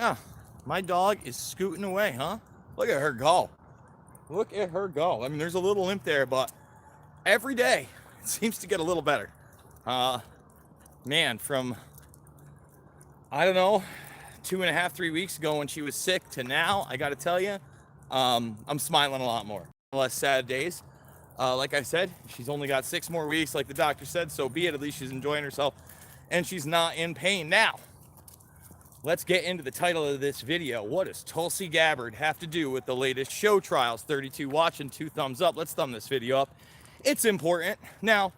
Yeah, my dog is scooting away, huh? Look at her go. Look at her go. I mean, there's a little limp there, but every day it seems to get a little better. Uh, Man, from, I don't know, 2.5, 3 weeks ago when she was sick to now, I got to tell you, I'm smiling a lot more. Less sad days. Like I said, she's only got 6 more weeks, like the doctor said, so be it. At least she's enjoying herself and she's not in pain. Now, let's get into the title of this video. What does Tulsi Gabbard have to do with the latest show trials? 32 watching, 2 thumbs up. Let's thumb this video up. It's important. Now,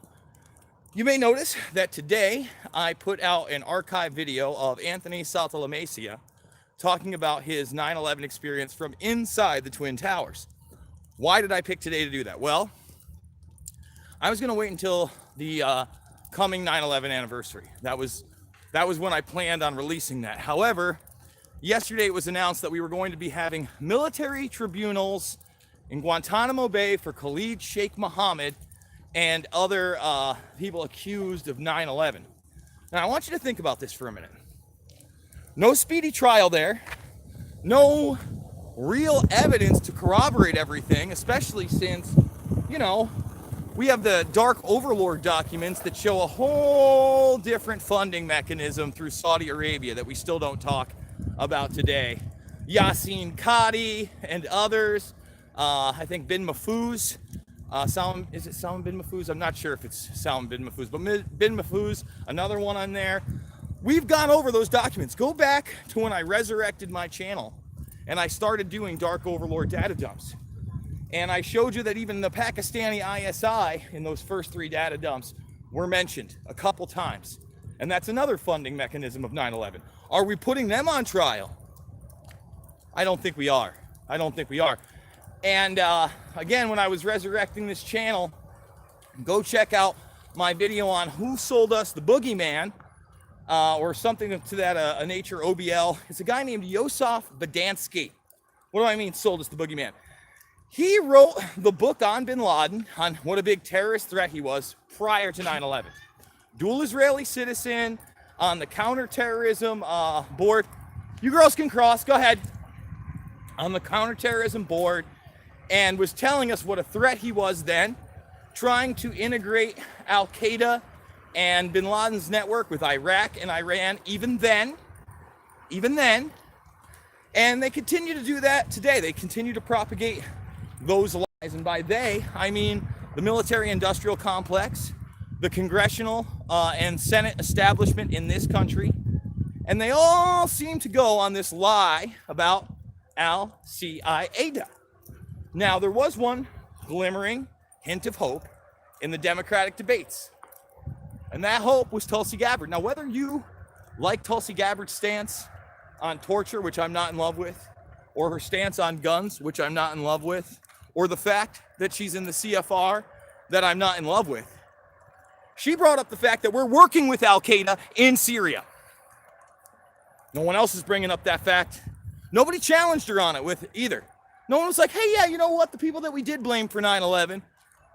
you may notice that today I put out an archive video of Anthony Saltalamacchia talking about his 9/11 experience from inside the Twin Towers. Why did I pick today to do that? Well, I was going to wait until the coming 9/11 anniversary. That was when I planned on releasing that. However, yesterday it was announced that we were going to be having military tribunals in Guantanamo Bay for Khalid Sheikh Mohammed and other people accused of 9/11. Now, I want you to think about this for a minute. No speedy trial there. No real evidence to corroborate everything, especially since, we have the Dark Overlord documents that show a whole different funding mechanism through Saudi Arabia that we still don't talk about today. Yassin Qadi and others, I think bin Mahfouz, is it Salman bin Mahfouz? I'm not sure if it's Salman bin Mahfouz, but bin Mahfouz, another one on there. We've gone over those documents. Go back to when I resurrected my channel and I started doing Dark Overlord data dumps. And I showed you that even the Pakistani ISI in those first 3 data dumps were mentioned a couple times. And that's another funding mechanism of 9/11. Are we putting them on trial? I don't think we are. And again, when I was resurrecting this channel, go check out my video on who sold us the boogeyman, or something to that nature, OBL. It's a guy named Yosef Badansky. What do I mean, sold us the boogeyman? He wrote the book on bin Laden, on what a big terrorist threat he was prior to 9/11. Dual Israeli citizen, on the counterterrorism board. You girls can cross, go ahead. On the counterterrorism board, and was telling us what a threat he was then, trying to integrate Al-Qaeda and bin Laden's network with Iraq and Iran even then. And they continue to do that today. They continue to propagate those lies. And by they, I mean the military-industrial complex, the congressional and Senate establishment in this country. And they all seem to go on this lie about Al-Qaeda. Now, there was one glimmering hint of hope in the Democratic debates. And that hope was Tulsi Gabbard. Now, whether you like Tulsi Gabbard's stance on torture, which I'm not in love with, or her stance on guns, which I'm not in love with, or the fact that she's in the CFR that I'm not in love with, she brought up the fact that we're working with Al-Qaeda in Syria. No one else is bringing up that fact. Nobody challenged her on it with either. No one was like, hey, yeah, you know what? The people that we did blame for 9/11,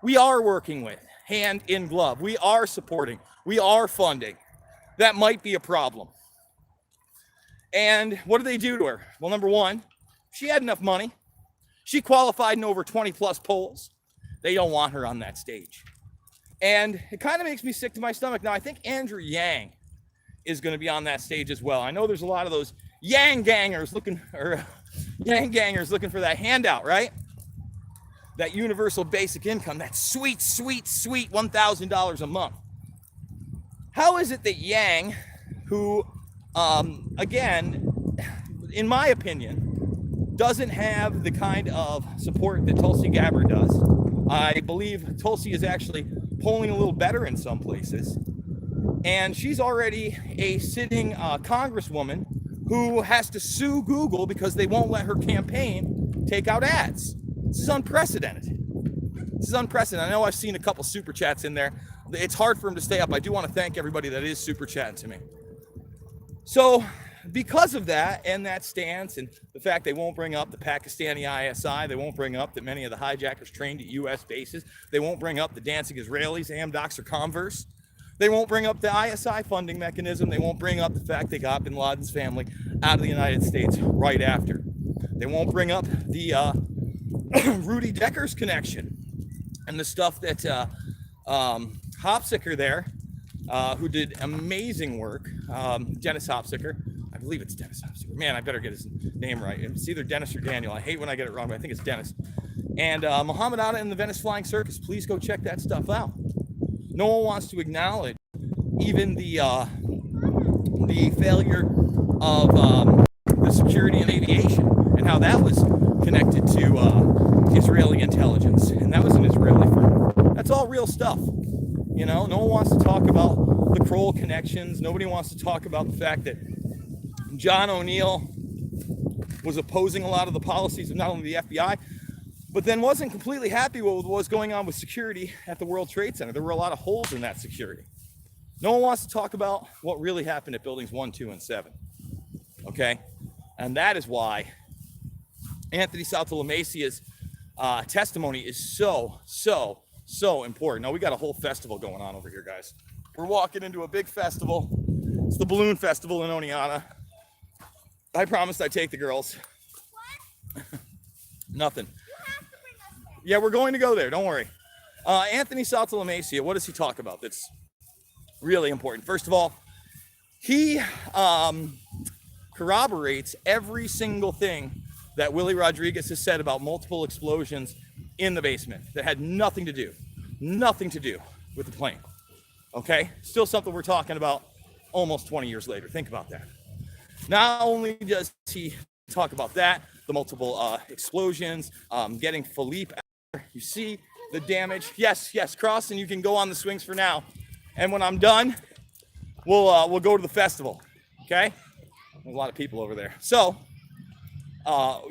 we are working with, hand in glove. We are supporting. We are funding. That might be a problem. And what did they do to her? Well, number one, she had enough money. She qualified in over 20 plus polls. They don't want her on that stage. And it kind of makes me sick to my stomach. Now, I think Andrew Yang is going to be on that stage as well. I know there's a lot of those Yang gangers looking for that handout, right? That universal basic income, that sweet $1,000 a month. How is it that Yang, who, again, in my opinion, doesn't have the kind of support that Tulsi Gabbard does? I believe Tulsi is actually polling a little better in some places. And she's already a sitting congresswoman who has to sue Google because they won't let her campaign take out ads. This is unprecedented. I know I've seen a couple super chats in there. It's hard for them to stay up. I do want to thank everybody that is super chatting to me. So because of that and that stance and the fact they won't bring up the Pakistani ISI, they won't bring up that many of the hijackers trained at U.S. bases, they won't bring up the dancing Israelis, Amdocs, or Converse, They won't bring up the ISI funding mechanism. They won't bring up the fact they got bin Laden's family out of the United States right after. They won't bring up the Rudy Decker's connection and the stuff that Hopsicker there, who did amazing work, Dennis Hopsicker. I believe it's Dennis Hopsicker. Man, I better get his name right. It's either Dennis or Daniel. I hate when I get it wrong, but I think it's Dennis. And Muhammad Atta and the Venice Flying Circus. Please go check that stuff out. No one wants to acknowledge even the failure of the security in aviation and how that was connected to Israeli intelligence, and that was an Israeli firm. That's all real stuff. You know, no one wants to talk about the Kroll connections. Nobody wants to talk about the fact that John O'Neill was opposing a lot of the policies of not only the FBI, but then wasn't completely happy with what was going on with security at the World Trade Center. There were a lot of holes in that security. No one wants to talk about what really happened at buildings 1, 2, and 7. Okay? And that is why Anthony Saltalamaccia's testimony is so important. Now, we got a whole festival going on over here, guys. We're walking into a big festival. It's the Balloon Festival in Oneonta. I promised I'd take the girls. What? Nothing. Yeah, we're going to go there. Don't worry. Anthony Saltalamaccia, what does he talk about that's really important? First of all, he corroborates every single thing that Willie Rodriguez has said about multiple explosions in the basement that had nothing to do with the plane. Okay? Still something we're talking about almost 20 years later. Think about that. Not only does he talk about that, the multiple explosions, getting Philippe out there. You see the damage. Yes, cross, and you can go on the swings for now. And when I'm done, we'll go to the festival. Okay? There's a lot of people over there. So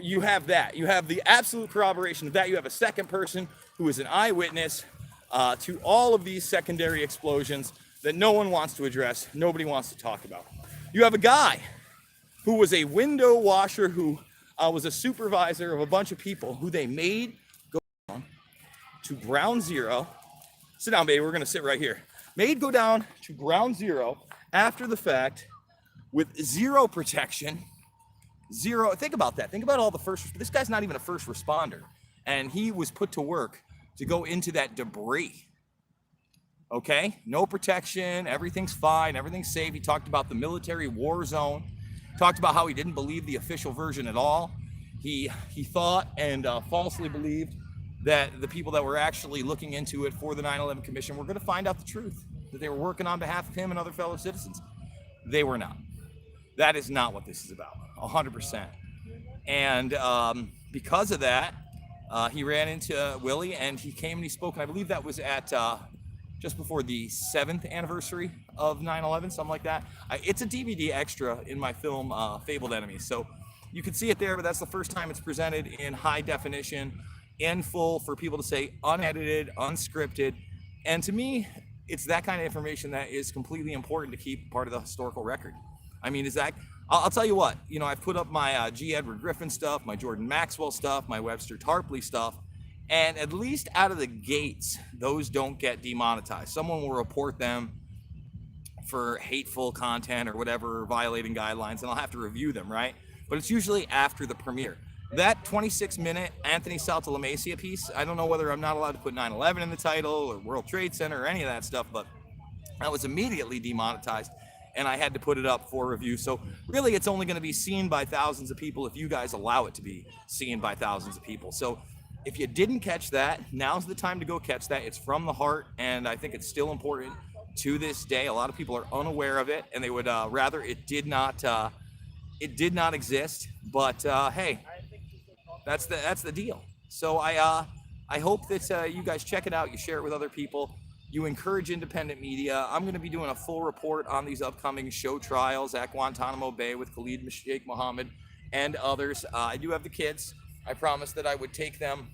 you have that. You have the absolute corroboration of that. You have a second person who is an eyewitness to all of these secondary explosions that no one wants to address, nobody wants to talk about. You have a guy who was a window washer, who was a supervisor of a bunch of people who they made go down to ground zero. Sit down, baby, we're gonna sit right here. Made go down to ground zero after the fact with zero protection. Zero, think about that. Think about all the this guy's not even a first responder. And he was put to work to go into that debris. Okay, no protection, everything's fine, everything's safe. He talked about the military war zone, talked about how he didn't believe the official version at all. He thought and falsely believed that the people that were actually looking into it for the 9/11 Commission were going to find out the truth, that they were working on behalf of him and other fellow citizens. They were not. That is not what this is about, 100%. And because of that, he ran into Willie, and he came and he spoke, and I believe that was at just before the 7th anniversary of 9/11, something like that. It's a DVD extra in my film, Fabled Enemies. So you can see it there, but that's the first time it's presented in high definition, in full, for people to say unedited, unscripted. And to me, it's that kind of information that is completely important to keep part of the historical record. I mean, I'll tell you what, you know, I've put up my G. Edward Griffin stuff, my Jordan Maxwell stuff, my Webster Tarpley stuff, and at least out of the gates, those don't get demonetized. Someone will report them for hateful content or whatever, violating guidelines, and I'll have to review them, right? But it's usually after the premiere. That 26-minute Anthony Saltalamaccia piece, I don't know whether I'm not allowed to put 9/11 in the title or World Trade Center or any of that stuff, but that was immediately demonetized, and I had to put it up for review. So really, it's only going to be seen by thousands of people if you guys allow it to be seen by thousands of people. So if you didn't catch that, now's the time to go catch that. It's from the heart, and I think it's still important to this day. A lot of people are unaware of it, and they would rather it did not exist. But hey, that's the deal. So I hope that you guys check it out. You share it with other people. You encourage independent media. I'm going to be doing a full report on these upcoming show trials at Guantanamo Bay with Khalid Sheikh Mohammed and others. I do have the kids. I promised that I would take them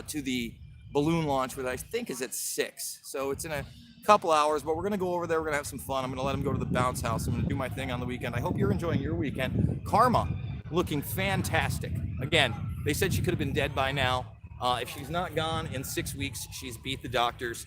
to the balloon launch, which I think is at 6. So it's in a couple hours, but we're going to go over there. We're going to have some fun. I'm going to let them go to the bounce house. I'm going to do my thing on the weekend. I hope you're enjoying your weekend. Karma looking fantastic. Again, they said she could have been dead by now. If she's not gone in 6 weeks, she's beat the doctors.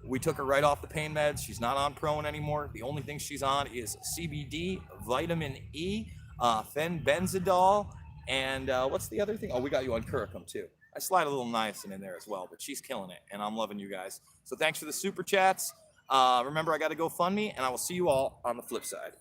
We took her right off the pain meds. She's not on Prone anymore. The only thing she's on is CBD, vitamin E, fenbenzidol, and what's the other thing? Oh, we got you on Curicum too. I slide a little niacin in there as well, but she's killing it, and I'm loving you guys. So thanks for the super chats. Remember, I got to go fund me, and I will see you all on the flip side.